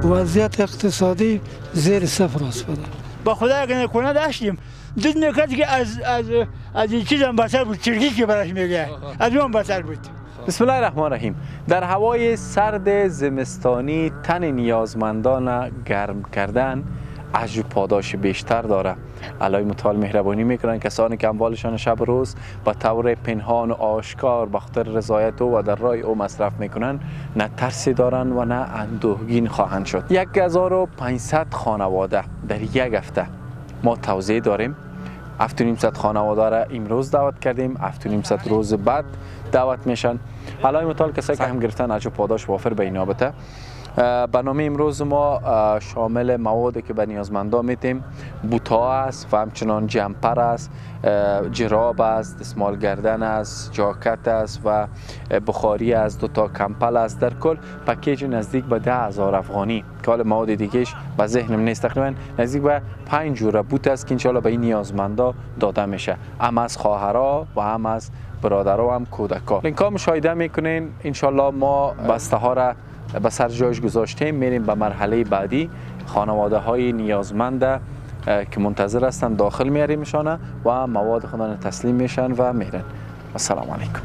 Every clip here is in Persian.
وضعیت اقتصادی زیر صفر است. با خدا اگه نکنه داشتیم دید میکرد که از این چیز هم بسر بود، چرکی که براش میگه از اون بسر بود. بسم الله الرحمن الرحیم. در هوای سرد زمستانی تن نیازمندان گرم کردن عجب پاداش بیشتر داره. علای متعال مهربانی میکنن کسانی که اموالشان شب روز به طور پنهان و آشکار به خاطر رضایت او و در راه او مصرف میکنن، نه ترسی دارن و نه اندوهگین خواهند شد. 1500 خانواده در یک هفته ما توزیع داریم. 7500 خانواده را امروز دعوت کردیم، 7500 روز بعد دعوت میشن. علای متعال کسایی که هم گرفتن عجب پاداش وافر به این رابطه. برنامه امروز ما شامل موادی که به نیازمندان میتیم بوتا است و همچنان جمپر است، جراب است، دستمال گردن است، جاکت است و بخاری است، 2 تا کمپل است. در کل پکیج نزدیک به 10,000 افغانی که حال مواد دیگهش به ذهنم نیست. تقریبا نزدیک به 5 جور بوت است که انشالله به این نیازمندا داده میشه، هم از خواهرها و هم از برادرها و هم کودکا. لینک ها مشاهده میکنین. انشالله ما بسته ها را به سر جایش گذاشتیم. میریم به مرحله بعدی. خانواده های نیازمند که منتظر هستند داخل میاریمشان و مواد خودشان تسلیم میشن و میرن. السلام علیکم.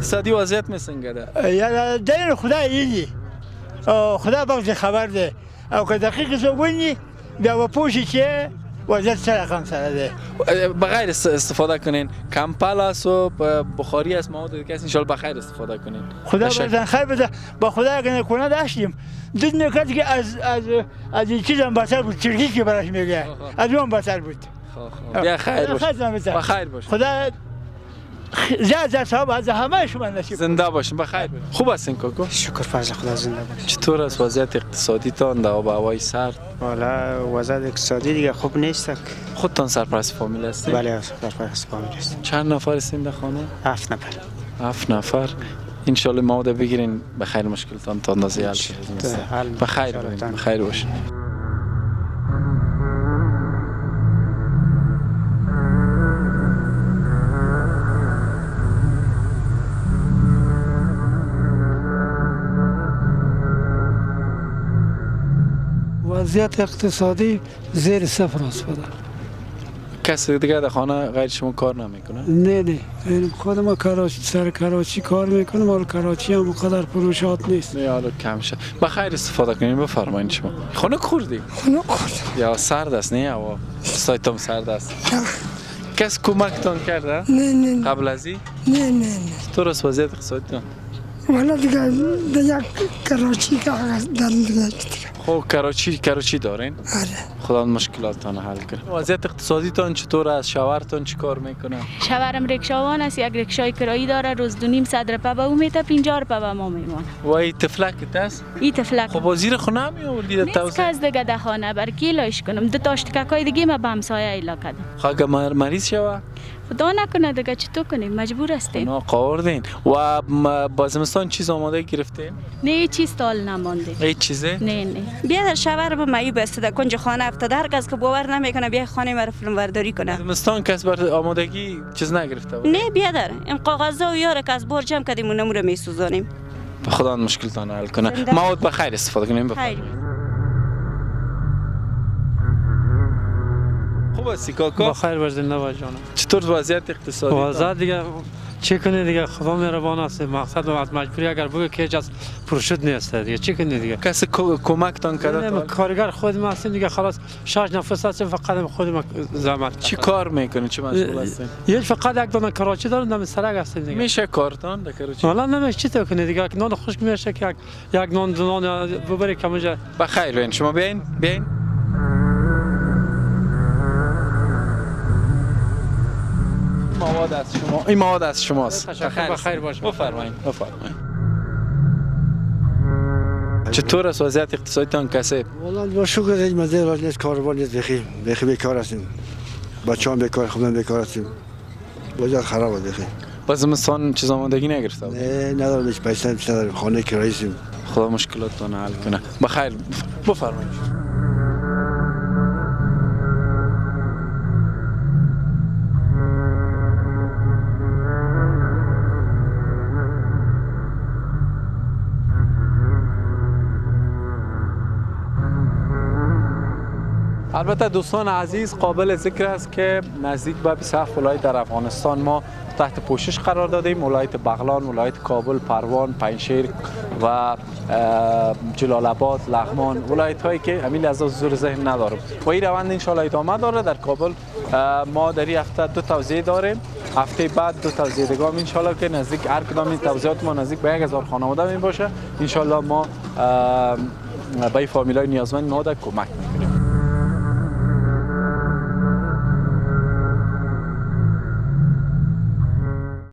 اقتصادی وضعیت مسنگره یا دین خدا ایدی خدا بخش خبر ده او که دقیق زبونی بیا و پوشی که وضعیت سر رقم سره ده. بغیر استفاده کنین. کمپل است و بخاری است، مواد دیگه است. انشالله بخیر استفاده کنین. خدا برزن خیر بده. با خدا اگه نکنه داشتیم دید میکرد که از این چیز هم بسر بود، چرکی که براش میگه از اون بسر بود. بیا خیر باش. بخیر باش. خدا زیاد صاحب از همه شما نصیب. زنده باشین. بخیر. خوب هستین کاکو؟ شکر فضل خدا زنده باش. چطور است وضعیت اقتصادی تان در هوای سرد؟ والا وضعیت اقتصادی دیگه خوب نیست. خودتان سرپرست فامیل هستین؟ بله سرپرست فامیل هستم. چند نفر هستین در خانه؟ 7 نفر. 7 نفر. ان شاء الله مواد بگیرین بخیر مشکلتان تا اندازه حل شه. بخیر باشین. وضعیت اقتصادی زیر صفر است. کسی دیگه در خانه غیر شما کار نمیکنه؟ نه خودم سر کراچی کار میکنم، ولی کراچی هم قدر پروشات نیست. نه حالا کم شد. بخیر استفاده کنین. بفرمایید شما. خونه خوردی؟ خونه خوردم. یا سرد است؟ نه هوا سایتم سرد است. کس کمکتان کرده؟ نه قبل از این؟ نه تو راست وضعیت اقتصادیتان؟ والا دیگه یک کراچی که در دیگه. خب کراچی دارین؟ آره. خدا مشکلاتتان حل کنه. وضعیت اقتصادیتان چطور است؟ شوهرتان چی کار میکنه؟ شوهرم رکشاوان است، یک رکشای کرایی داره، روز 2.5 روپیه به او میده، 50 روپیه به ما میمونه. و این تفلکت است؟ این تفلک. خب وزیر خونه می آوردید نیست که از دیگه در خانه بر کی لایش کنم. 2 تا اشتکاکای دیگه ما به همسایه ایلا کردم. خب اگه مریض شوه؟ خدا نکنه دیگه چطور کنیم، مجبور هستیم. نه قاوردین. و با زمستان چیز آماده گرفتین؟ نه چیز تال نمانده. هیچ چیزه؟ نه بیا در شوهر به مایی بسته کنج خانه افتاده، هر کس که باور نمیکنه بیا خانه مرا فیلم برداری کنه. زمستان کس بر آمادگی چیز نگرفته بود؟ نه بیا در این کاغذا و یاره که از بار جمع کردیم و نموره میسوزانیم. به خدا مشکلتان حل کنه. مواد بخیر استفاده کنیم. بفرمایید. خوب هستی کاکا؟ بخیر باش زنده باش جانم. چطور وضعیت اقتصادی؟ وضعیت دیگه چی کنی دیگه، خدا مهربان است. مقصد از مجبوری اگر بگه که هیچ از پروشد نیست دیگه، چی کنی دیگه. کسی کمکتان کرده؟ نه کارگر خود ما هستیم دیگه، خلاص 6 نفر هستیم، فقط خود ما زحمت. چی کار میکنی؟ چه مشغول هستین؟ یک فقط یک دانه کراچی دارم، دم سرک هستیم دیگه. میشه کارتان در کراچی؟ والا نمیشه. چی تو کنی دیگه، نان خشک میشه که یک نان ببری کمجا. بخیر بین شما بیاین. مواد از شما. این مواد از شماست. بخیر باش. بفرمایید. چطور است وضعیت اقتصادیتان کسب؟ والا با شکر از این مزه راج نیست، کاروبار نیست، بخی بیکار هستیم، بچه هم بیکار، خودم بیکار هستیم، وضعیت خراب است بخی. با زمستان چیز آمادگی نگرفته؟ نه ندارم، هیچ پیسه ندارم، خانه کرایه هستیم. خدا مشکلاتتان حل کنه. بخیر بفرمایید. البته دوستان عزیز، قابل ذکر است که نزدیک به 27 ولایت در افغانستان ما تحت پوشش قرار دادیم. ولایت بغلان، ولایت کابل، پروان، پنجشیر و جلال آباد، لغمان، ولایت هایی که همین از زور ذهن ندارم و این روند ان شاء الله ادامه داره. در کابل ما در این هفته 2 توزیع داریم، هفته بعد 2 توزیع دیگه ان شاء الله که نزدیک هر کدام این توزیعات ما نزدیک به 1000 خانواده می باشه. ان شاء الله ما به فامیلای نیازمند ما کمک میکنیم.